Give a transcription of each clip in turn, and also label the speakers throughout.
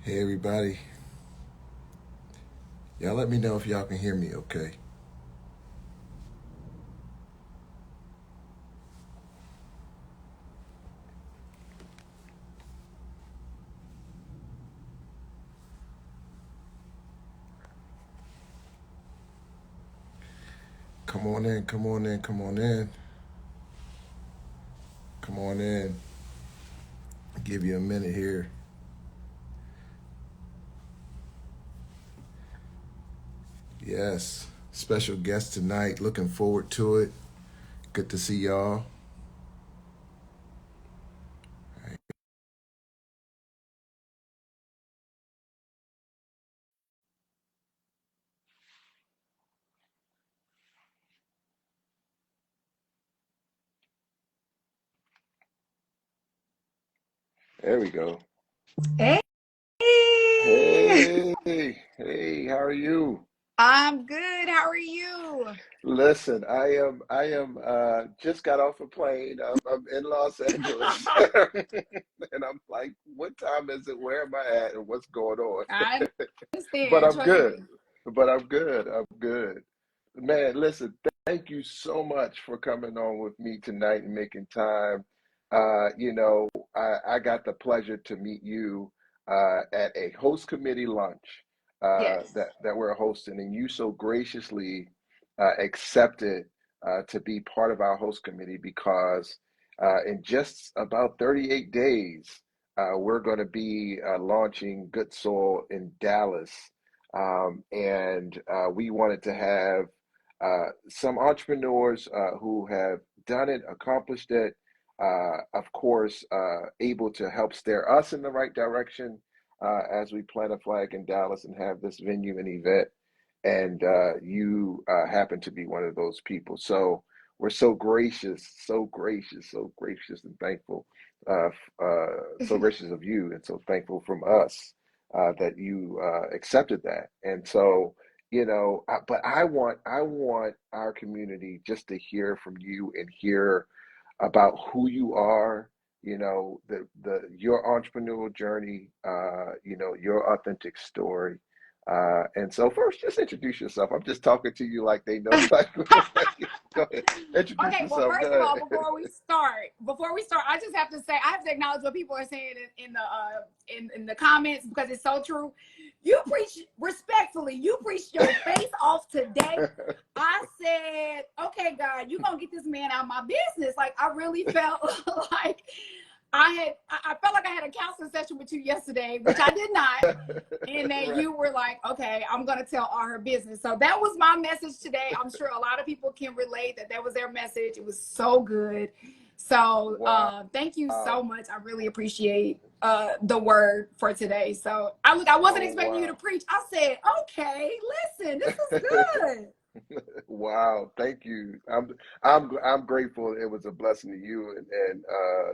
Speaker 1: Hey everybody, y'all let me know if y'all can hear me okay. Come on in, come on in, come on in, come on in. Give you a minute here. Yes, special guest tonight. Looking forward to it. Good to see y'all. There we go.
Speaker 2: Hey,
Speaker 1: Hey, hey, how are you?
Speaker 2: I'm good. How are you?
Speaker 1: Listen, I am just got off a plane. I'm in Los Angeles. And I'm like, what time is it? Where am I at? And what's going on?
Speaker 2: I
Speaker 1: But
Speaker 2: understand.
Speaker 1: I'm
Speaker 2: Trust
Speaker 1: good.
Speaker 2: me.
Speaker 1: But I'm good. I'm good. Man, listen, thank you so much for coming on with me tonight and making time. I got the pleasure to meet you at a host committee lunch
Speaker 2: Yes.
Speaker 1: that we're hosting, and you so graciously accepted to be part of our host committee because in just about 38 days, we're going to be launching Good Soul in Dallas. And we wanted to have some entrepreneurs who have done it, accomplished it, of course, able to help steer us in the right direction as we plant a flag in Dallas and have this venue and event. And you happen to be one of those people. So we're so gracious, so gracious, so gracious and thankful, so gracious of you and so thankful from us that you accepted that. And so, but I want our community just to hear from you and hear about who you are, the your entrepreneurial journey, your authentic story. And so first, just introduce yourself. I'm just talking to you like they know. Like, go ahead, introduce
Speaker 2: Okay, well,
Speaker 1: yourself.
Speaker 2: first of
Speaker 1: Go
Speaker 2: all,
Speaker 1: ahead.
Speaker 2: before we start, I just have to say I have to acknowledge what people are saying in the comments because it's so true. You preach respectfully. You preached your face off today. I said, okay, God, you're gonna get this man out of my business. Like I really felt like I felt like I had a counseling session with you yesterday, which I did not. And that
Speaker 1: Right.
Speaker 2: you were like, okay, I'm going to tell all her business. So that was my message today. I'm sure a lot of people can relate that was their message. It was so good. So
Speaker 1: Wow.
Speaker 2: thank you so much. I really appreciate the word for today. So I wasn't
Speaker 1: Oh,
Speaker 2: expecting you to
Speaker 1: wow.
Speaker 2: preach. I said, okay, listen, this is good.
Speaker 1: Wow, thank you. I'm grateful. It was a blessing to you and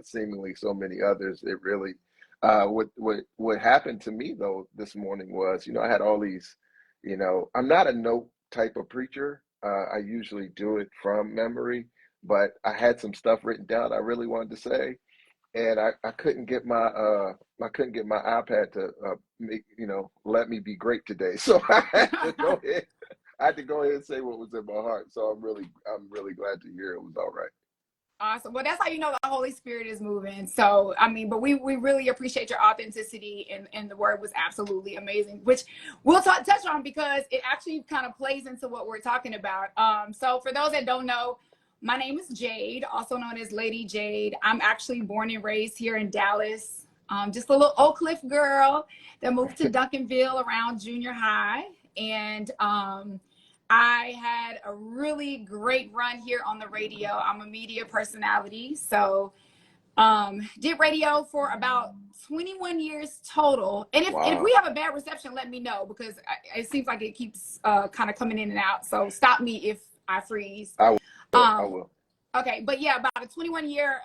Speaker 1: seemingly so many others. It really what happened to me though this morning was, I had all these, I'm not a note type of preacher. I usually do it from memory, but I had some stuff written down I really wanted to say, and I couldn't get my iPad to make, let me be great today. So I had to go ahead and say what was in my heart. So I'm really glad to hear it was all right.
Speaker 2: Awesome. Well, that's how you know the Holy Spirit is moving. So, I mean, but we really appreciate your authenticity, and the word was absolutely amazing, which we'll touch on because it actually kind of plays into what we're talking about. So for those that don't know, my name is Jade, also known as Lady Jade. I'm actually born and raised here in Dallas. Just a little Oak Cliff girl that moved to Duncanville around junior high. And I had a really great run here on the radio. I'm a media personality. So did radio for about 21 years total. And if we
Speaker 1: Wow.
Speaker 2: have a bad reception, let me know because it seems like it keeps kind of coming in and out. So stop me if I freeze.
Speaker 1: I will. I
Speaker 2: Um,
Speaker 1: will.
Speaker 2: okay, but yeah, about a 21-year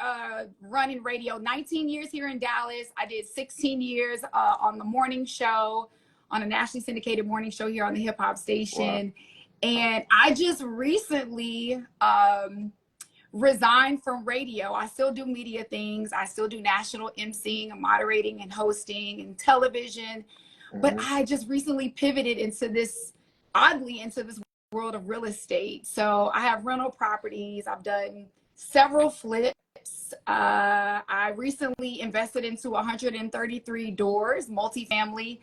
Speaker 2: run in radio, 19 years here in Dallas. I did 16 years on the morning show, on a nationally syndicated morning show here on the hip hop
Speaker 1: Wow.
Speaker 2: station. And I just recently resigned from radio. I still do media things. I still do national emceeing and moderating and hosting and television. But I just recently pivoted into this, oddly, into this world of real estate. So I have rental properties. I've done several flips. I recently invested into 133 doors, multifamily,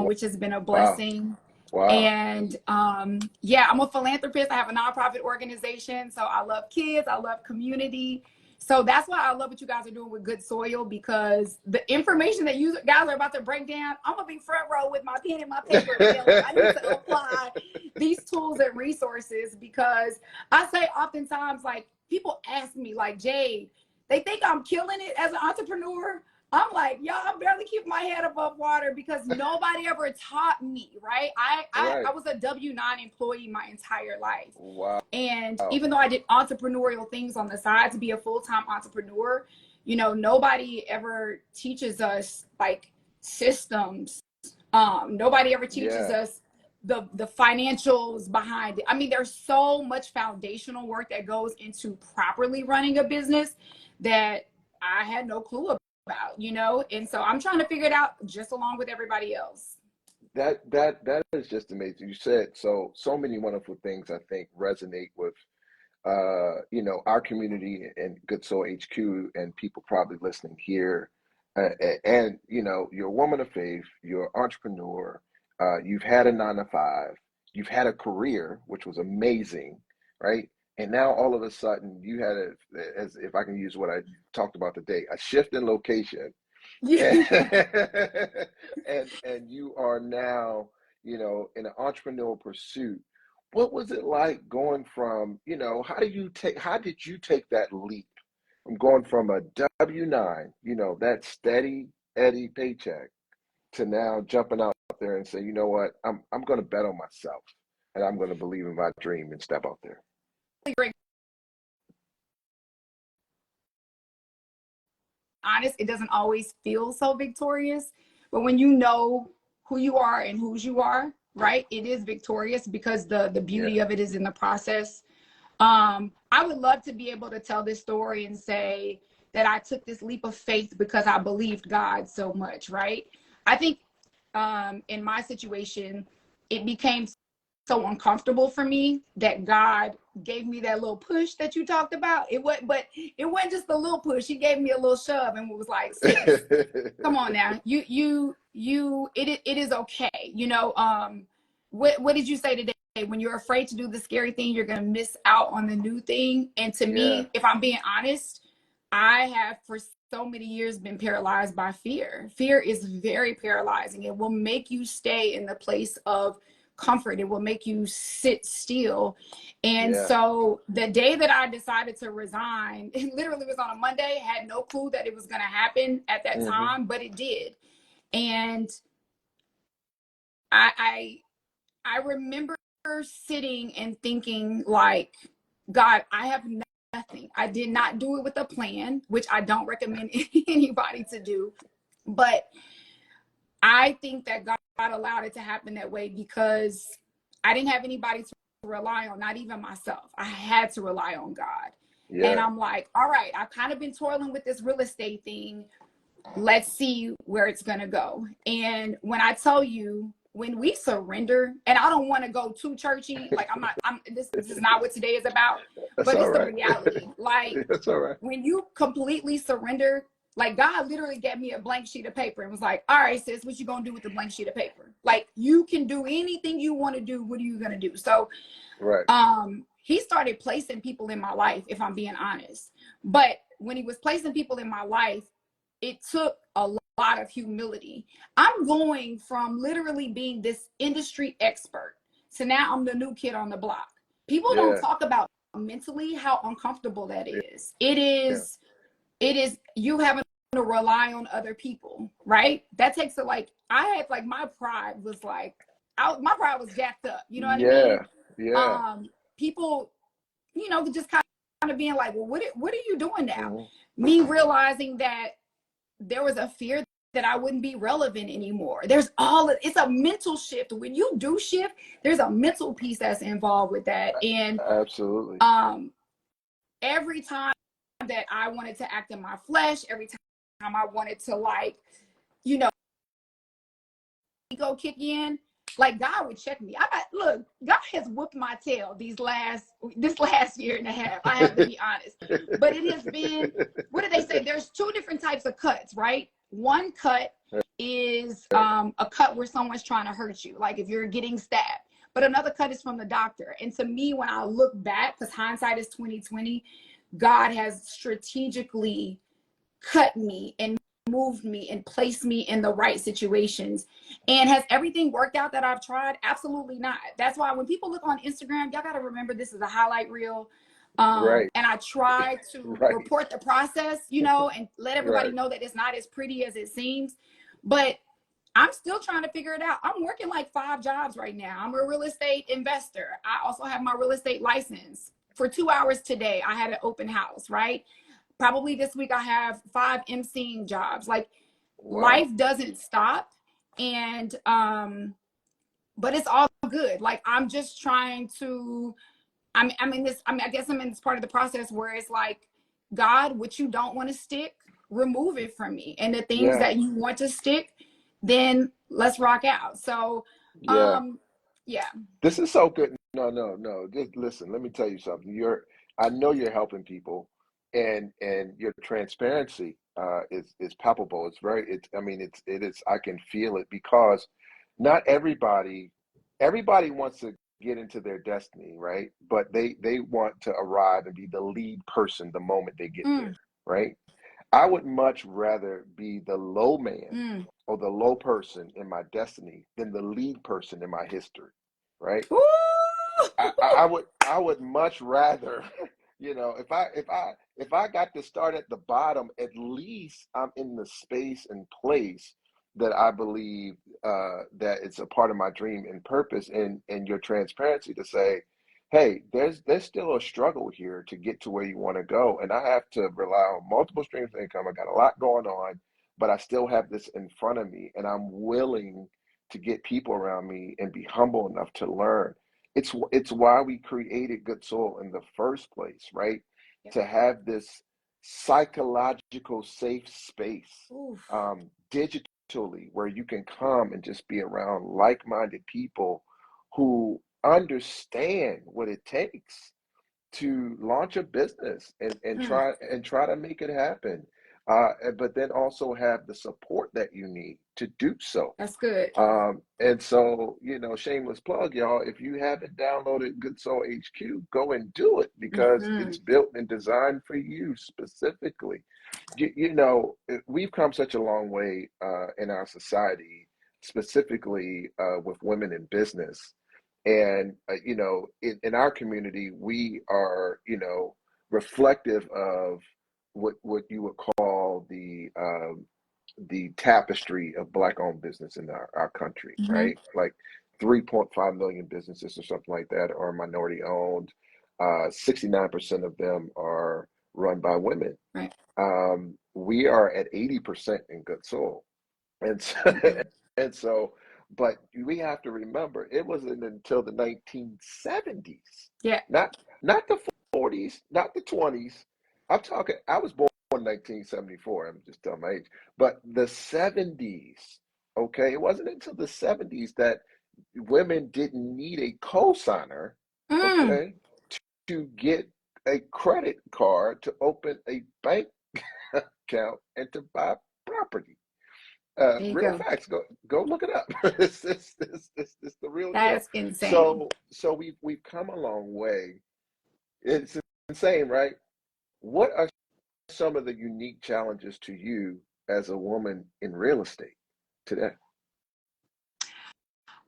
Speaker 2: which has been a blessing.
Speaker 1: Wow.
Speaker 2: And yeah, I'm a philanthropist. I have a nonprofit organization. So I love kids. I love community. So that's why I love what you guys are doing with Good Soil, because the information that you guys are about to break down, I'm going to be front row with my pen and my paper. I need to apply these tools and resources, because I say oftentimes, like, people ask me, like, Jade, they think I'm killing it as an entrepreneur. I'm like, yo, I barely keep my head above water, because nobody ever taught me, right? I was a W-9 employee my entire life.
Speaker 1: Wow.
Speaker 2: And even though I did entrepreneurial things on the side to be a full-time entrepreneur, you know, nobody ever teaches us like systems. Nobody ever teaches us the financials behind it. I mean, there's so much foundational work that goes into properly running a business that I had no clue about, you know? And so I'm trying to figure it out just along with everybody else.
Speaker 1: That is just amazing. You said so many wonderful things, I think, resonate with you know, our community and Good Soul HQ and people probably listening here. And you know, you're a woman of faith, you're an entrepreneur, you've had a 9 to 5, you've had a career, which was amazing, right? And now all of a sudden you had as if I can use what I talked about today, a shift in location. and you are now, you know, in an entrepreneurial pursuit. What was it like going from, you know, how did you take that leap from going from a W-9, you know, that steady Eddie paycheck, to now jumping out there and say, you know what, I'm going to bet on myself and I'm going to believe in my dream and step out there.
Speaker 2: Great. Honest, it doesn't always feel so victorious, but when you know who you are and whose you are, right, it is victorious, because the beauty of it is in the process. I would love to be able to tell this story and say that I took this leap of faith because I believed God so much, right? I think in my situation, it became so uncomfortable for me that God gave me that little push that you talked about. It wasn't just a little push. He gave me a little shove and was like, sis, come on now. It is okay. You know, what did you say today? When you're afraid to do the scary thing, you're going to miss out on the new thing. And to me, if I'm being honest, I have for so many years been paralyzed by fear. Fear is very paralyzing. It will make you stay in the place of comfort. It will make you sit still. And so the day that I decided to resign, it literally was on a Monday, had no clue that it was going to happen at that time, but it did. And I remember sitting and thinking, like, God, I have nothing. I did not do it with a plan, which I don't recommend anybody to do. But I think that God allowed it to happen that way because I didn't have anybody to rely on, not even myself. I had to rely on God. And I'm like, all right, I've kind of been toiling with this real estate thing. Let's see where it's going to go. And when I tell you, when we surrender, and I don't want to go too churchy, like this is not what today is about, but it's the reality. Like,
Speaker 1: that's all right.
Speaker 2: When you completely surrender, like, God literally gave me a blank sheet of paper and was like, all right, sis, what you gonna do with the blank sheet of paper? Like, you can do anything you want to do. What are you gonna do? So he started placing people in my life, if I'm being honest. But when he was placing people in my life, it took a lot of humility. I'm going from literally being this industry expert to now I'm the new kid on the block. People don't talk about mentally how uncomfortable that is. It is you having to rely on other people, right? That takes it. Like, I had, like, my pride was like, my pride was jacked up. You know what I mean? People, you know, just kind of being like, well, what are you doing now? Me realizing that there was a fear that I wouldn't be relevant anymore. It's a mental shift. When you do shift, there's a mental piece that's involved with that. And
Speaker 1: absolutely.
Speaker 2: every time that I wanted to act in my flesh, every time I wanted to, like, you know, ego kick in, like, God would check me. Look, God has whooped my tail this last year and a half. I have to be honest. But it has been, what do they say? There's two different types of cuts, right? One cut is a cut where someone's trying to hurt you, like if you're getting stabbed. But another cut is from the doctor. And to me, when I look back, because hindsight is 2020, God has strategically cut me and moved me and placed me in the right situations. And has everything worked out that I've tried? Absolutely not. That's why when people look on Instagram, y'all got to remember this is a highlight reel.
Speaker 1: Right.
Speaker 2: And I try to
Speaker 1: Right.
Speaker 2: report the process, you know, and let everybody
Speaker 1: Right.
Speaker 2: know that it's not as pretty as it seems. But I'm still trying to figure it out. I'm working like 5 jobs right now. I'm a real estate investor. I also have my real estate license. For 2 hours today, I had an open house, right? Probably this week I have 5 emceeing jobs. Like,
Speaker 1: Wow.
Speaker 2: life doesn't stop. And but it's all good. Like, I'm just trying to, I guess I'm in this part of the process where it's like, God, what you don't want to stick, remove it from me. And the things
Speaker 1: Yeah.
Speaker 2: that you want to stick, then let's rock out. So
Speaker 1: Yeah.
Speaker 2: yeah.
Speaker 1: This is so good. No. Just listen, let me tell you something. I know you're helping people, and your transparency is palpable. It is, I can feel it, because not everybody wants to get into their destiny, right? But they want to arrive and be the lead person the moment they get there, right? I would much rather be the low man or the low person in my destiny than the lead person in my history, right? I would much rather, if I got to start at the bottom, at least I'm in the space and place that I believe that it's a part of my dream and purpose, and your transparency to say, hey, there's still a struggle here to get to where you want to go, and I have to rely on multiple streams of income. I got a lot going on, but I still have this in front of me, and I'm willing to get people around me and be humble enough to learn. It's why we created Good Soul in the first place, right?
Speaker 2: Yep.
Speaker 1: To have this psychological safe space, digitally, where you can come and just be around like-minded people who understand what it takes to launch a business and try to make it happen, but then also have the support that you need to do so.
Speaker 2: That's good.
Speaker 1: And so, shameless plug, y'all, if you haven't downloaded Good Soul HQ, go and do it, because it's built and designed for you specifically. We've come such a long way in our society, specifically with women in business. And, in our community, we are, reflective of what you would call the tapestry of Black-owned business in our country, right? Like 3.5 million businesses or something like that are minority owned. 69% of them are run by women.
Speaker 2: Right.
Speaker 1: We are at 80% in Good Soul. And so, and so, but we have to remember, it wasn't until the 1970s,
Speaker 2: Yeah.
Speaker 1: not the 40s, not the 20s. I was born in 1974. I'm just telling my age, but the 70s. Okay, it wasn't until the 70s that women didn't need a cosigner, okay, to get a credit card to open a bank account and to buy property.
Speaker 2: There you
Speaker 1: Real
Speaker 2: go.
Speaker 1: facts. Go look it up. It's the real deal.
Speaker 2: That's insane.
Speaker 1: So we've come a long way. It's insane, right? What are some of the unique challenges to you as a woman in real estate today?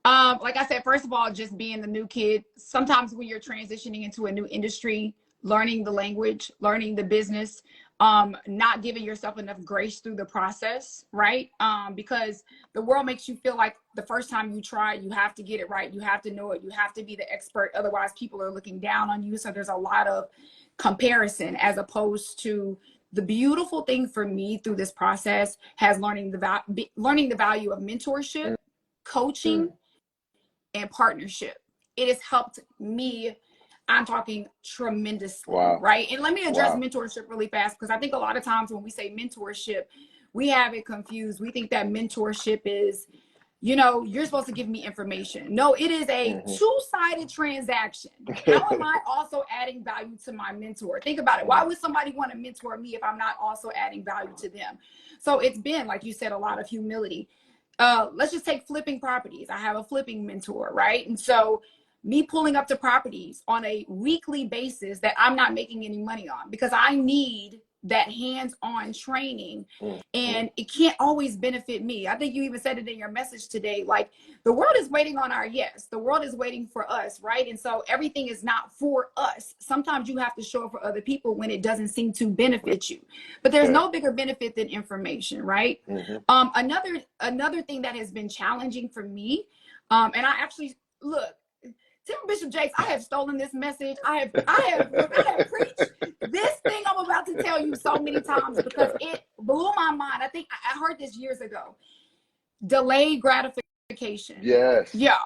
Speaker 2: Like I said, first of all, just being the new kid, sometimes when you're transitioning into a new industry, learning the language, learning the business, not giving yourself enough grace through the process, right? Because the world makes you feel like the first time you try, you have to get it right. You have to know it. You have to be the expert. Otherwise, people are looking down on you. So there's a lot of comparison, as opposed to the beautiful thing for me through this process has learning the value of mentorship, coaching, and partnership. It has helped me I'm talking tremendously,
Speaker 1: Wow.
Speaker 2: right? And let me address
Speaker 1: Wow.
Speaker 2: mentorship really fast, because I think a lot of times when we say mentorship, we have it confused. We think that mentorship is, you're supposed to give me information. No, it is a
Speaker 1: Hmm.
Speaker 2: two-sided transaction. How am I also adding value to my mentor? Think about it. Why would somebody want to mentor me if I'm not also adding value to them? So it's been, like you said, a lot of humility. Let's just take flipping properties. I have a flipping mentor, right? And so me pulling up to properties on a weekly basis that I'm not making any money on, because I need that hands-on training,
Speaker 1: Hmm.
Speaker 2: and it can't always benefit me. I think you even said it in your message today, like the world is waiting on our yes. The world is waiting for us, right? And so everything is not for us. Sometimes you have to show up for other people when it doesn't seem to benefit you. But there's
Speaker 1: Yeah.
Speaker 2: no bigger benefit than information, right?
Speaker 1: Hmm.
Speaker 2: Another thing that has been challenging for me, and I actually look, Tim Bishop Jakes, I have stolen this message. I have preached this thing I'm about to tell you so many times, because it blew my mind. I think I heard this years ago. Delayed gratification.
Speaker 1: Yes.
Speaker 2: Yeah.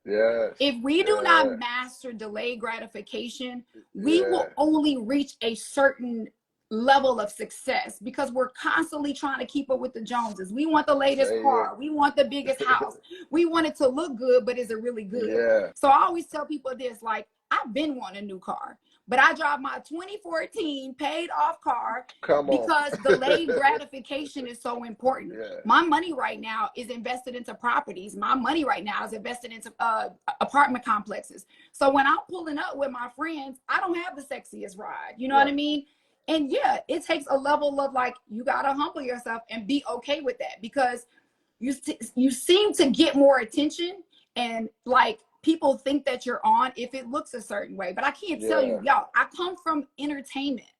Speaker 1: Yes.
Speaker 2: If we do not
Speaker 1: Yeah.
Speaker 2: master delayed gratification, we
Speaker 1: Yeah.
Speaker 2: will only reach a certain level of success, because we're constantly trying to keep up with the Joneses. We want the latest
Speaker 1: Say it.
Speaker 2: car. We want the biggest house. We want it to look good, but is it really good?
Speaker 1: Yeah.
Speaker 2: So I always tell people this, like, I've been wanting a new car, but I drive my 2014 paid off car
Speaker 1: Come on.
Speaker 2: because delayed gratification is so important.
Speaker 1: Yeah.
Speaker 2: My money right now is invested into properties. My money right now is invested into apartment complexes. So when I'm pulling up with my friends, I don't have the sexiest ride. You know what I
Speaker 1: Right.
Speaker 2: mean? And yeah, it takes a level of, like, you got to humble yourself and be okay with that, because you seem to get more attention, and like people think that you're on if it looks a certain way. But I can't tell you,
Speaker 1: Yeah.
Speaker 2: y'all, I come from entertainment.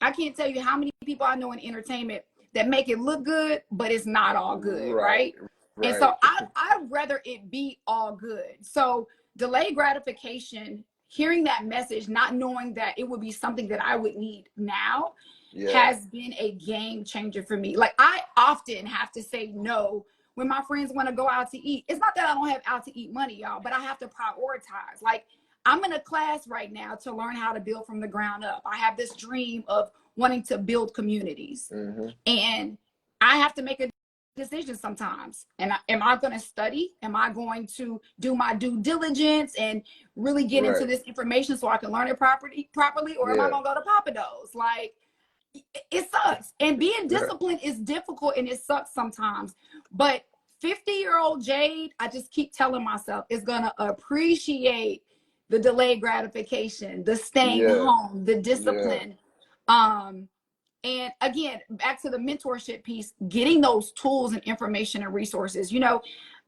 Speaker 2: I can't tell you how many people I know in entertainment that make it look good, but it's not all good,
Speaker 1: Right.
Speaker 2: right? And so
Speaker 1: Right.
Speaker 2: I'd rather it be all good. So delayed gratification, hearing that message, not knowing that it would be something that I would need now,
Speaker 1: Yeah.
Speaker 2: has been a game changer for me. Like, I often have to say no when my friends want to go out to eat. It's not that I don't have out to eat money, y'all, but I have to prioritize. Like, I'm in a class right now to learn how to build from the ground up. I have this dream of wanting to build communities,
Speaker 1: Hmm.
Speaker 2: and I have to make a decision sometimes. And am I going to study? Am I going to do my due diligence and really get into
Speaker 1: Right.
Speaker 2: this information so I can learn it properly, or am I
Speaker 1: Yeah.
Speaker 2: going to go to Papa Do's? Like, it sucks. And being
Speaker 1: Yeah.
Speaker 2: disciplined is difficult, and it sucks sometimes. But 50-year-old Jade, I just keep telling myself, is going to appreciate the delayed gratification, the staying
Speaker 1: Yeah.
Speaker 2: home, the
Speaker 1: Yeah.
Speaker 2: discipline. And again, back to the mentorship piece, getting those tools and information and resources.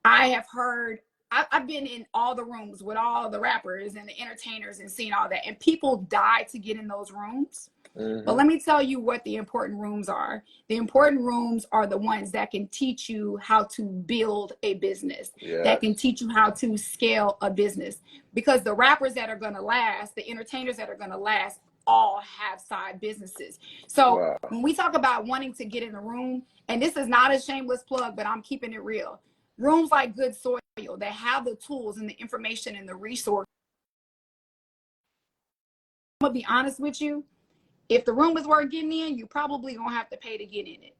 Speaker 2: I have heard, I've been in all the rooms with all the rappers and the entertainers and seen all that, and people die to get in those rooms. But
Speaker 1: Hmm.
Speaker 2: let me tell you what the important rooms are. The important rooms are the ones that can teach you how to build a business, that can
Speaker 1: Yes.
Speaker 2: teach you how to scale a business. Because the rappers that are going to last, the entertainers that are going to last, all have side businesses. So
Speaker 1: Wow.
Speaker 2: when we talk about wanting to get in a room, and this is not a shameless plug, but I'm keeping it real. Rooms like Good Soil that have the tools and the information and the resources. I'm going to be honest with you. If the room is worth getting in, you probably gonna have to pay to get in it.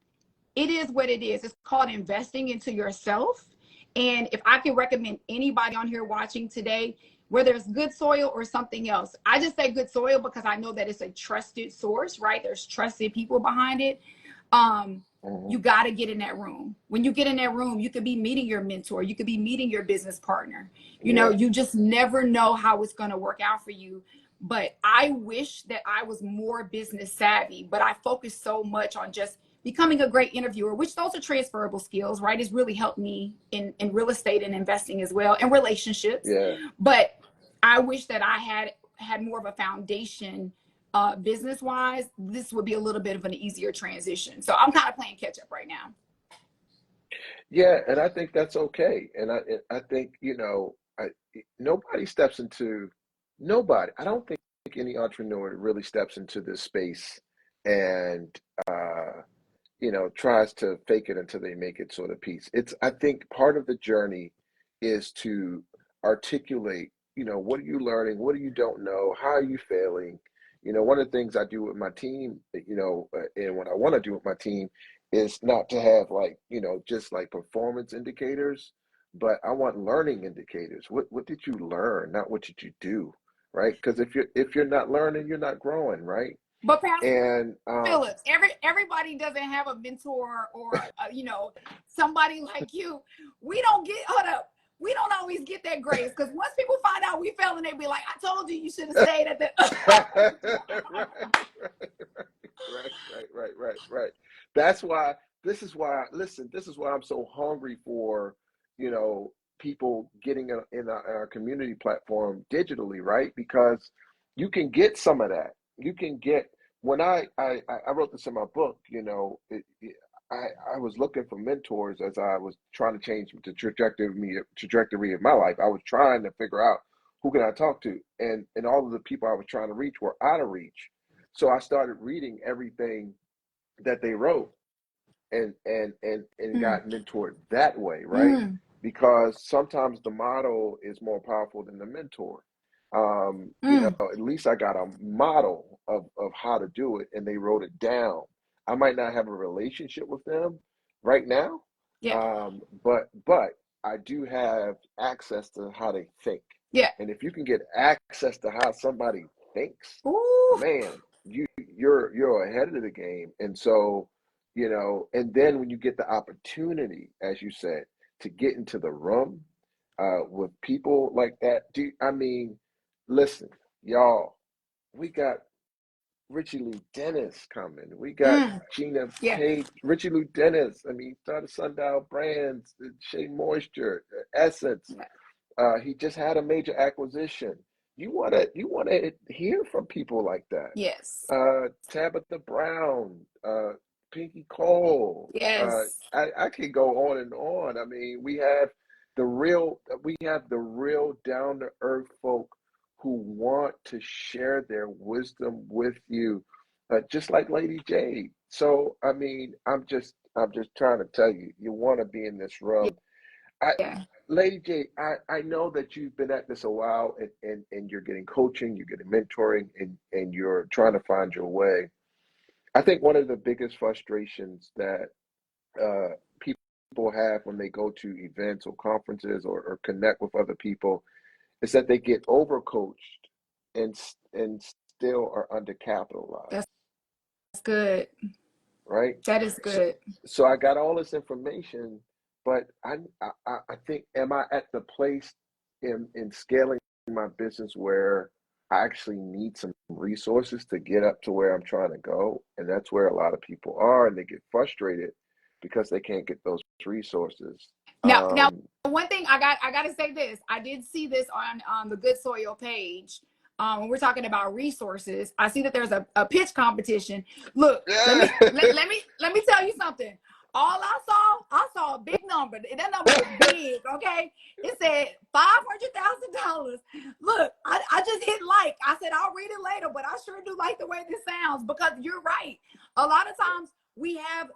Speaker 2: It is what it is. It's called investing into yourself. And if I can recommend anybody on here watching today, whether it's Good Soil or something else, I just say Good Soil because I know that it's a trusted source, right? There's trusted people behind it.
Speaker 1: Hmm.
Speaker 2: You got to get in that room. When you get in that room, you could be meeting your mentor, you could be meeting your business partner.
Speaker 1: Yeah.
Speaker 2: You just never know how it's going to work out for you. But I wish that I was more business savvy, but I focus so much on just becoming a great interviewer, which those are transferable skills, right? It's really helped me in real estate and investing as well, and relationships.
Speaker 1: Yeah.
Speaker 2: But I wish that I had more of a foundation business wise. This would be a little bit of an easier transition. So I'm kind of playing catch up right now.
Speaker 1: Yeah. And I think that's okay. And I think, nobody steps into, nobody, I don't think any entrepreneur really steps into this space and, uh, tries to fake it until they make it sort of piece. I think part of the journey is to articulate, what are you learning? What do you don't know? How are you failing? One of the things I do with my team, and what I want to do with my team is not to have like, just like performance indicators, but I want learning indicators. What did you learn? Not what did you do, right? Because if you're not learning, you're not growing, right?
Speaker 2: But Pastor
Speaker 1: And
Speaker 2: Phillips, everybody doesn't have a mentor or somebody like you. We don't get hold up. We don't always get that grace, because once people find out we fell, and they be like, "I told you, you should have stayed at the."
Speaker 1: right. That's why. This is why. Listen. This is why I'm so hungry for, people getting in our community platform digitally, right? Because you can get some of that. You can get. When I wrote this in my book, I was looking for mentors as I was trying to change the trajectory of my life. I was trying to figure out who can I talk to, and all of the people I was trying to reach were out of reach. So I started reading everything that they wrote, and
Speaker 2: Mm,
Speaker 1: got mentored that way, right?
Speaker 2: mm,
Speaker 1: Because sometimes the model is more powerful than the mentor.
Speaker 2: mm.
Speaker 1: At least I got a model of how to do it, and they wrote it down. I might not have a relationship with them right now,
Speaker 2: Yeah,
Speaker 1: but I do have access to how they think.
Speaker 2: yeah.
Speaker 1: And if you can get access to how somebody thinks,
Speaker 2: Ooh,
Speaker 1: man, you're ahead of the game. And so, and then when you get the opportunity, as you said, to get into the room with people like that, I mean, listen, y'all, we got Richie Lou Dennis coming. We got
Speaker 2: mm,
Speaker 1: Gina
Speaker 2: yeah,
Speaker 1: Page, Richie Lou Dennis. I mean, started Sundial Brands, Shea Moisture, Essence.
Speaker 2: yeah.
Speaker 1: He just had a major acquisition. You wanna hear from people like that.
Speaker 2: Yes,
Speaker 1: Tabitha Brown, Pinky Cole.
Speaker 2: yes.
Speaker 1: I could go on and on. I mean, we have the real down to earth folk who want to share their wisdom with you, just like Lady Jade. So I mean, I'm just trying to tell you, you want to be in this room. I,
Speaker 2: Yeah.
Speaker 1: Lady J, I know that you've been at this a while, and you're getting coaching, you're getting mentoring, and you're trying to find your way. I think one of the biggest frustrations that uh, people have when they go to events or conferences, or connect with other people, is that they get overcoached and still are undercapitalized,
Speaker 2: That's good.
Speaker 1: right?
Speaker 2: That is
Speaker 1: So,
Speaker 2: good.
Speaker 1: so I got all this information, but I think, am I at the place in scaling my business where I actually need some resources to get up to where I'm trying to go? And that's where a lot of people are, and they get frustrated because they can't get those resources.
Speaker 2: Now,
Speaker 1: Um,
Speaker 2: one thing I got to say this. I did see this on the Good Soil page. When we're talking about resources, I see that there's a pitch competition. Look, let
Speaker 1: yeah.
Speaker 2: me let me tell you something. All I saw a big number. That number was big. Okay, it said $500,000. Look, I just hit like. I said I'll read it later, but I sure do like the way this sounds, because you're right. A lot of times we have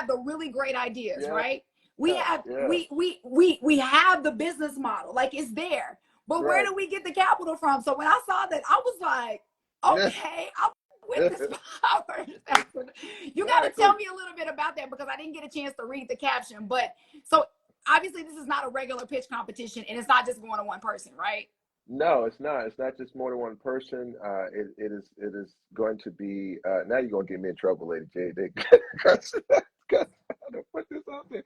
Speaker 2: the really great ideas,
Speaker 1: Yeah,
Speaker 2: right? We have
Speaker 1: yeah,
Speaker 2: we have the business model, like it's there, but where
Speaker 1: right.
Speaker 2: do we get the capital from? So when I saw that, I was like,
Speaker 1: Yeah,
Speaker 2: okay, I'm with this power. You got to tell
Speaker 1: exactly.
Speaker 2: me a little bit about that, because I didn't get a chance to read the caption. But so obviously this is not a regular pitch competition, and it's not just going to one person, right?
Speaker 1: No, it's not. It's not just more than one person. It is going to be. Now you're gonna get me in trouble, Lady J. Because I don't put this out there.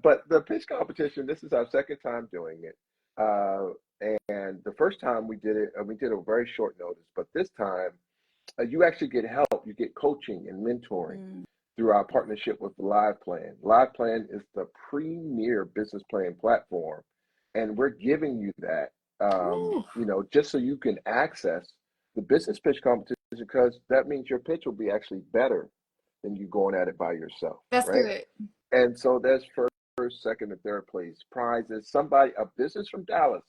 Speaker 1: But the pitch competition. This is our second time doing it. Uh, and the first time we did a very short notice. But this time, you actually get help. You get coaching and mentoring
Speaker 2: Mm.
Speaker 1: through our partnership with Live Plan. Live Plan is the premier business plan platform, and we're giving you that,
Speaker 2: Ooh,
Speaker 1: just so you can access the business pitch competition, because that means your pitch will be actually better than you going at it by yourself,
Speaker 2: that's
Speaker 1: right?
Speaker 2: good.
Speaker 1: And so there's first, second, and third place prizes. A business from Dallas,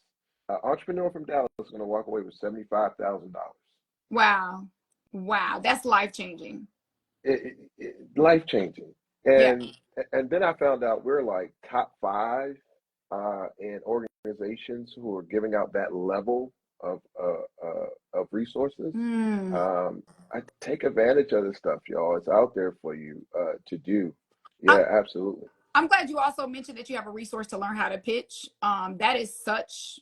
Speaker 1: an entrepreneur from Dallas is going to walk away with $75,000.
Speaker 2: Wow, wow, that's life changing.
Speaker 1: Life changing.
Speaker 2: Yeah.
Speaker 1: And then I found out we're like top five and organizations who are giving out that level of resources,
Speaker 2: Mm.
Speaker 1: I take advantage of this stuff, y'all. It's out there for you to do.
Speaker 2: I'm,
Speaker 1: Yeah, absolutely.
Speaker 2: I'm glad you also mentioned that you have a resource to learn how to pitch. That is such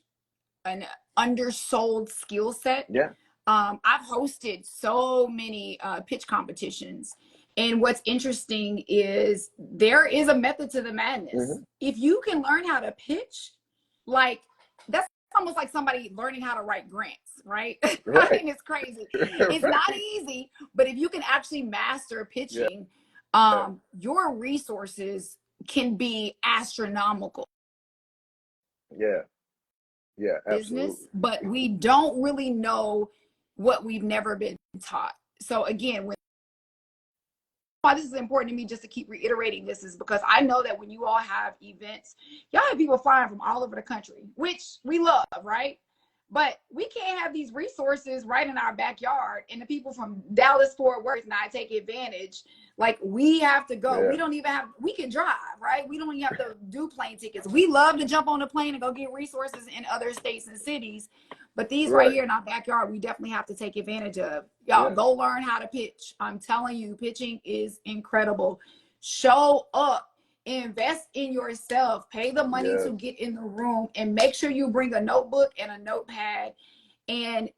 Speaker 2: an undersold skill set.
Speaker 1: Yeah.
Speaker 2: I've hosted so many pitch competitions. And what's interesting is there is a method to the madness.
Speaker 1: Hmm.
Speaker 2: If you can learn how to pitch, like that's almost like somebody learning how to write grants, right? I
Speaker 1: Right.
Speaker 2: mean, it's crazy. It's not
Speaker 1: Right.
Speaker 2: easy, but if you can actually master
Speaker 1: Yeah.
Speaker 2: pitching, your resources can be astronomical.
Speaker 1: Yeah. Yeah.
Speaker 2: Business,
Speaker 1: Absolutely.
Speaker 2: but we don't really know what we've never been taught. So again, why this is important to me just to keep reiterating this is because I know that when you all have events, y'all have people flying from all over the country, which we love, right? But we can't have these resources right in our backyard and the people from Dallas, Fort Worth, not take advantage. Like we have to go. We
Speaker 1: Yeah.
Speaker 2: don't even have, we can drive, right? We don't even have to do plane tickets. We love to jump on a plane and go get resources in other states and cities. But these right
Speaker 1: Right.
Speaker 2: here in our backyard, we definitely have to take advantage of. Y'all
Speaker 1: Yeah.
Speaker 2: go learn how to pitch. I'm telling you, pitching is incredible. Show up, invest in yourself, pay the money
Speaker 1: Yes.
Speaker 2: to get in the room, and make sure you bring a notebook and a notepad. And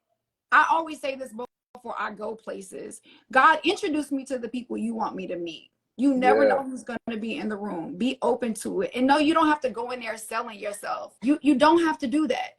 Speaker 2: I always say this before I go places: God, introduce me to the people you want me to meet. You never
Speaker 1: Yeah.
Speaker 2: know who's going to be in the room. Be open to it. And no, you don't have to go in there selling yourself. You don't have to do that.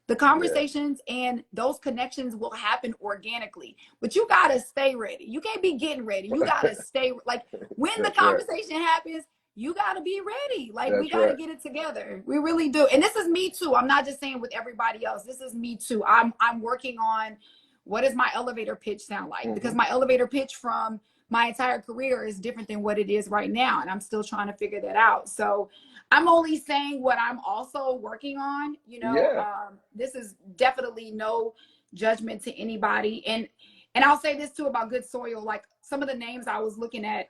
Speaker 2: The
Speaker 1: Yeah.
Speaker 2: conversations and those connections will happen organically, but you got to stay ready. You can't be getting ready. You got to stay like when the
Speaker 1: That's right.
Speaker 2: conversation happens, you got to be ready. Like we
Speaker 1: That's
Speaker 2: got to
Speaker 1: right.
Speaker 2: get it together. We really do. And this is me too. I'm not just saying with everybody else. This is me too. I'm working on what does my elevator pitch sound like? Because
Speaker 1: Hmm.
Speaker 2: my elevator pitch from my entire career is different than what it is right now. And I'm still trying to figure that out. So I'm only saying what I'm also working on.
Speaker 1: Yeah.
Speaker 2: This is definitely no judgment to anybody. And I'll say this too about Good Soil. Like some of the names I was looking at,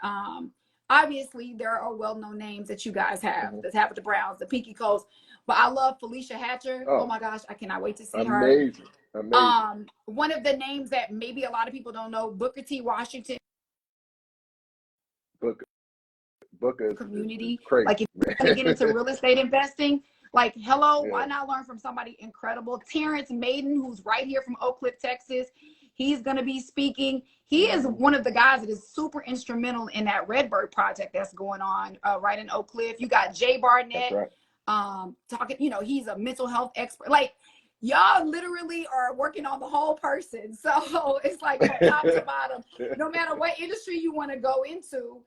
Speaker 2: obviously there are well-known names that you guys have,
Speaker 1: Hmm.
Speaker 2: the Tabitha Browns, the Pinky Coast, but I love Felicia Hatcher. Oh
Speaker 1: Oh,
Speaker 2: my gosh, I cannot wait to see her.
Speaker 1: amazing. Amazing.
Speaker 2: One of the names that maybe a lot of people don't know, Booker T. Washington.
Speaker 1: Book book is
Speaker 2: Community.
Speaker 1: crazy,
Speaker 2: Like if you're going to get
Speaker 1: man.
Speaker 2: into real estate investing, like hello,
Speaker 1: Yeah.
Speaker 2: why not learn from somebody incredible? Terrence Maiden, who's right here from Oak Cliff, Texas. He's going to be speaking. He is
Speaker 1: Hmm.
Speaker 2: one of the guys that is super instrumental in that Redbird project that's going on right in Oak Cliff. You got Jay
Speaker 1: That's
Speaker 2: Barnett
Speaker 1: right.
Speaker 2: talking, he's a mental health expert. Like y'all literally are working on the whole person. So it's like from top to bottom, no matter what industry you want to go into,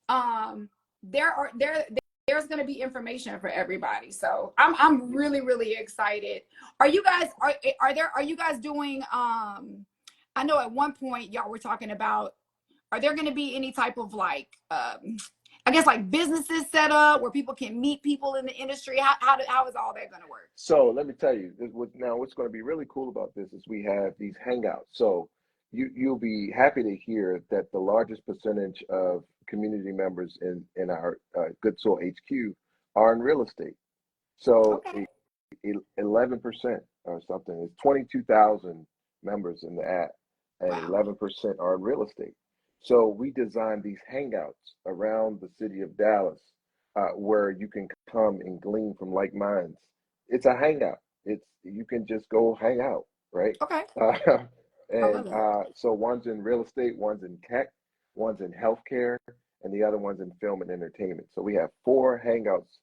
Speaker 2: um there's going to be information for everybody. So I'm really really excited. Are you guys are you guys doing I know at one point y'all were talking about, are there going to be any type of like I guess like businesses set up where people can meet people in the industry? How is all that going to work?
Speaker 1: So let me tell you, now what's going to be really cool about this is we have these hangouts. So you'll be happy to hear that the largest percentage of community members in our Good Soul HQ are in real estate. So
Speaker 2: Okay.
Speaker 1: 11% or something. It's 22,000 members in the app, and
Speaker 2: Wow.
Speaker 1: 11% are in real estate. So we designed these hangouts around the city of Dallas, where you can come and glean from like minds. It's a hangout. It's you can just go hang out, right?
Speaker 2: Okay.
Speaker 1: Uh,
Speaker 2: I
Speaker 1: and
Speaker 2: love that.
Speaker 1: so one's in real estate, one's in tech, one's in healthcare, and the other one's in film and entertainment. So we have four hangouts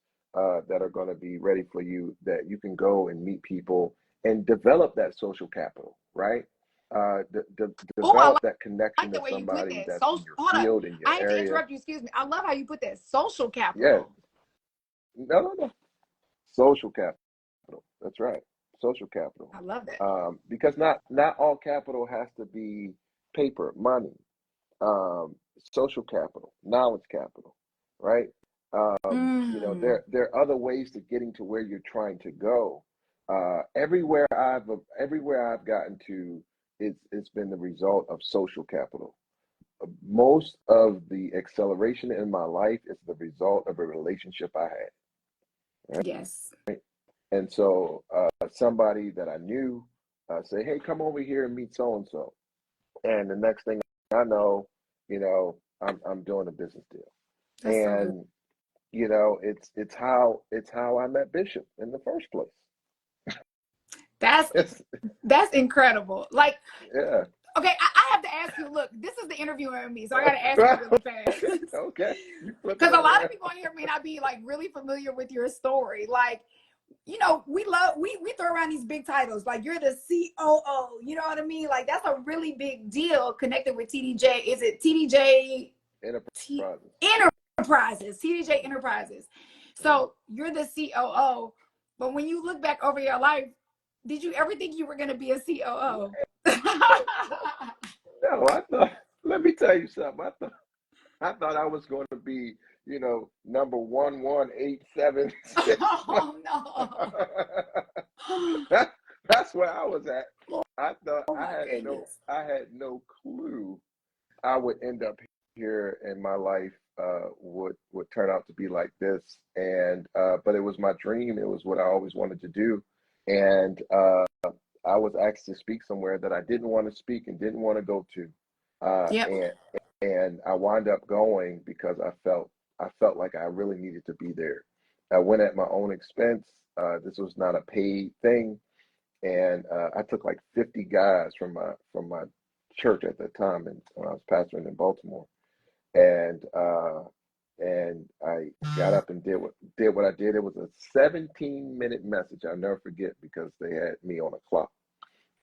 Speaker 1: that are going to be ready for you, that you can go and meet people and develop that social capital, right?
Speaker 2: Oh, I
Speaker 1: Develop that connection
Speaker 2: like
Speaker 1: to
Speaker 2: the way you put
Speaker 1: somebody
Speaker 2: that.
Speaker 1: that's in
Speaker 2: Social.
Speaker 1: your
Speaker 2: Hold on.
Speaker 1: field, in your
Speaker 2: I hate to
Speaker 1: area.
Speaker 2: interrupt you. Excuse me. I love how you put that. Social
Speaker 1: Yeah,
Speaker 2: capital.
Speaker 1: no, no, no. Social capital. That's right. Social capital.
Speaker 2: I love that.
Speaker 1: Because not all capital has to be paper, money. Social capital, knowledge capital, right?
Speaker 2: Mm.
Speaker 1: There are other ways to getting to where you're trying to go. Everywhere I've gotten to, it's been the result of social capital. Most of the acceleration in my life is the result of a relationship I had,
Speaker 2: Yes.
Speaker 1: And so somebody that I knew say, hey, come over here and meet so and so. And the next thing I know, I'm doing a business deal.
Speaker 2: That's so good.
Speaker 1: And it's how I met Bishop in the first place.
Speaker 2: That's
Speaker 1: It's,
Speaker 2: that's incredible. Like,
Speaker 1: yeah.
Speaker 2: okay, I have to ask you, look, this is the interviewer in me, so I got to ask you really fast.
Speaker 1: Okay. You flipping
Speaker 2: Because
Speaker 1: it
Speaker 2: a lot of
Speaker 1: around.
Speaker 2: people on here may not be like really familiar with your story. Like, we throw around these big titles. Like, you're the COO, you know what I mean? Like, that's a really big deal connected with TDJ. Is it TDJ
Speaker 1: Enterprises.
Speaker 2: Enterprises? TDJ Enterprises. So you're the COO, but when you look back over your life, did you ever think you were going to be a COO?
Speaker 1: No, let me tell you something. I thought I was going to be, number 11876.
Speaker 2: Oh no.
Speaker 1: that, that's where I was at. I thought
Speaker 2: Oh my goodness.
Speaker 1: I had no clue I would end up here and my life would turn out to be like this. And but it was my dream. It was what I always wanted to do. And I was asked to speak somewhere that I didn't want to speak and didn't want to go to. Uh,
Speaker 2: Yep.
Speaker 1: and and I wound up going because I felt like I really needed to be there. I went at my own expense. This was not a paid thing, and I took like 50 guys from my church at the time, and when I was pastoring in Baltimore, and I got up and did what I did. It was a 17-minute message. I'll never forget because they had me on a clock,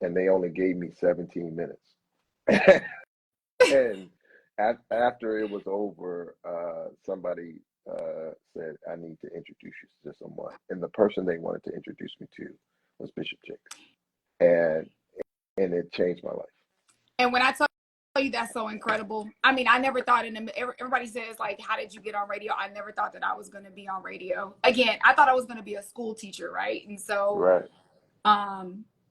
Speaker 1: and they only gave me 17 minutes. And after it was over, somebody said, I need to introduce you to someone. And the person they wanted to introduce me to was Bishop Jade. And it changed my life.
Speaker 2: And when I tell you that's so incredible, I mean, I never thought everybody says, like, how did you get on radio? I never thought that I was going to be on radio. Again, I thought I was going to be a school teacher, right? And so
Speaker 1: Right.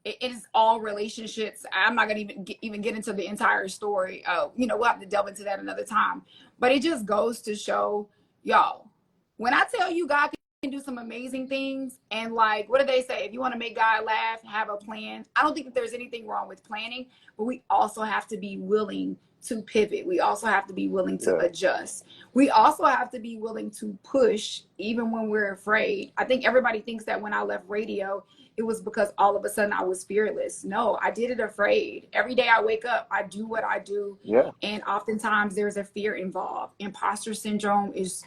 Speaker 2: it is all relationships. I'm not going to even get into the entire story. We'll have to delve into that another time. But it just goes to show, y'all, when I tell you God can do some amazing things, and like, what do they say? If you want to make God laugh, have a plan. I don't think that there's anything wrong with planning, but we also have to be willing to pivot. We also have to be willing to
Speaker 1: Yeah.
Speaker 2: adjust. We also have to be willing to push even when we're afraid. I think everybody thinks that when I left radio, it was because all of a sudden I was fearless. No, I did it afraid. Every day I wake up, I do what I do.
Speaker 1: Yeah.
Speaker 2: And oftentimes there's a fear involved. Imposter syndrome is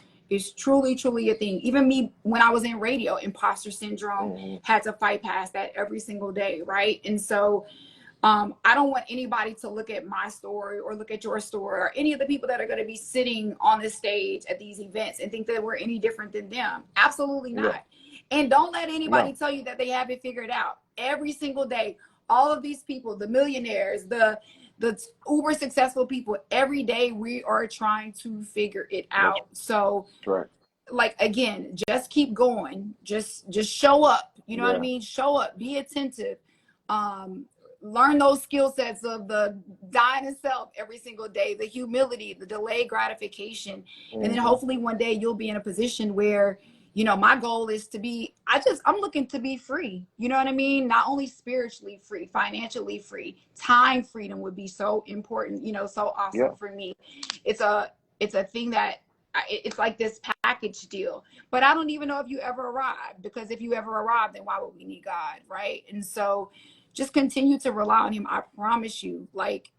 Speaker 2: truly, truly a thing. Even me, when I was in radio, imposter syndrome,
Speaker 1: Hmm.
Speaker 2: had to fight past that every single day, right? And so I don't want anybody to look at my story or look at your story or any of the people that are going to be sitting on the stage at these events and think that we're any different than them. Absolutely
Speaker 1: Yeah.
Speaker 2: not. And don't let anybody
Speaker 1: No.
Speaker 2: tell you that they have it figured out. Every single day, all of these people, the millionaires, the uber successful people, every day we are trying to figure it
Speaker 1: That's
Speaker 2: out. So,
Speaker 1: right.
Speaker 2: like, again, just keep going. Just show up. You know what I
Speaker 1: Yeah.
Speaker 2: mean? Show up. Be attentive. Um, Learn those skill sets of the dying to self every single day, the humility, the delayed gratification, and then
Speaker 1: Hmm.
Speaker 2: hopefully one day you'll be in a position where, my goal is to be. I'm looking to be free. You know what I mean? Not only spiritually free, financially free, time freedom would be so important. So
Speaker 1: Yeah.
Speaker 2: awesome for me. It's a thing that it's like this package deal. But I don't even know if you ever arrive, because if you ever arrive, then why would we need God, right? And so just continue to rely on him. I promise you, like,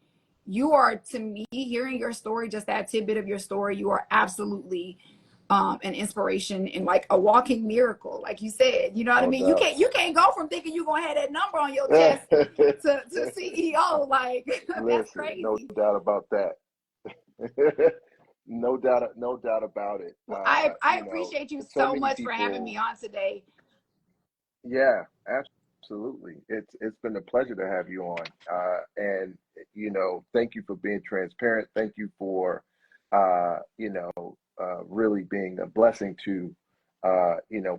Speaker 2: you are, to me, hearing your story, just that tidbit of your story, you are absolutely an inspiration and like a walking miracle. Like you said, you know what I
Speaker 1: No
Speaker 2: mean? You
Speaker 1: doubt.
Speaker 2: can't go from thinking you're gonna have that number on your chest to CEO. Like, that's
Speaker 1: Listen, no
Speaker 2: crazy.
Speaker 1: doubt about that. No doubt about it.
Speaker 2: Well, I appreciate you
Speaker 1: So
Speaker 2: so
Speaker 1: many
Speaker 2: much for having
Speaker 1: people.
Speaker 2: me on today.
Speaker 1: Yeah, absolutely. It's been a pleasure to have you on. And thank you for being transparent. Thank you for really being a blessing to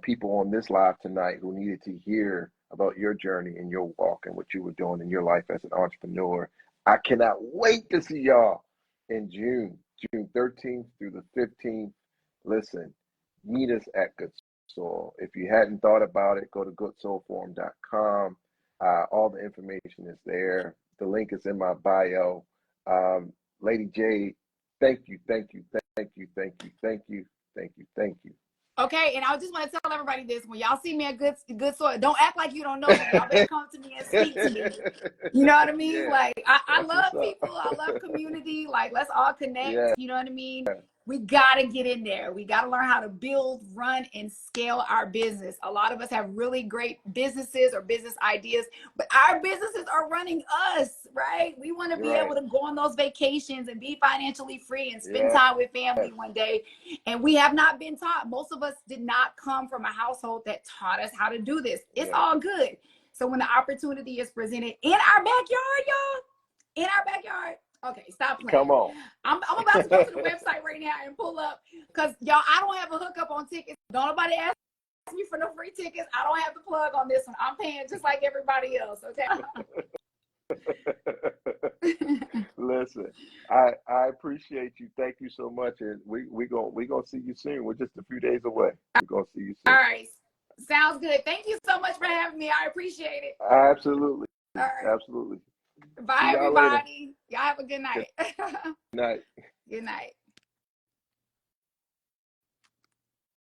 Speaker 1: people on this live tonight who needed to hear about your journey and your walk and what you were doing in your life as an entrepreneur. I cannot wait to see y'all in June 13th through the 15th. Listen, meet us at Good soil. If you hadn't thought about it, go to goodsoilforum.com. All the information is there. The link is in my bio. Lady Jade, thank you, thank you, thank you, thank you, thank you, thank you, thank you.
Speaker 2: Okay, and I just want to tell everybody this: when y'all see me at good soil, don't act like you don't know me. Y'all better come to me and speak to me. You know what I mean?
Speaker 1: Yeah,
Speaker 2: Like I love
Speaker 1: up.
Speaker 2: people. I love community. Like let's all connect.
Speaker 1: Yeah,
Speaker 2: You know what I mean? We gotta get in there. We gotta learn how to build, run, and scale our business. A lot of us have really great businesses or business ideas, but our businesses are running us, right? We want to be
Speaker 1: right.
Speaker 2: able to go on those vacations and be financially free and spend
Speaker 1: Yeah,
Speaker 2: time with family one day. And we have not been taught. Most of us did not come from a household that taught us how to do this. It's
Speaker 1: yeah.
Speaker 2: all good. So when the opportunity is presented in our backyard, y'all, in our backyard. Okay, stop playing.
Speaker 1: Come on.
Speaker 2: I'm about to go to the website right now and pull up, because y'all, I don't have a hookup on tickets. Don't nobody ask me for no free tickets. I don't have the plug on this one. I'm paying just like everybody else. Okay.
Speaker 1: Listen, I appreciate you. Thank you so much, and we gonna see you soon. We're just a few days away. We're gonna see you soon.
Speaker 2: All right, sounds good. Thank you so much for having me. I appreciate it.
Speaker 1: Absolutely,
Speaker 2: All right.
Speaker 1: absolutely.
Speaker 2: Bye,
Speaker 1: See y'all later.
Speaker 2: everybody. Y'all have a good night.
Speaker 1: Good night.
Speaker 2: Good night.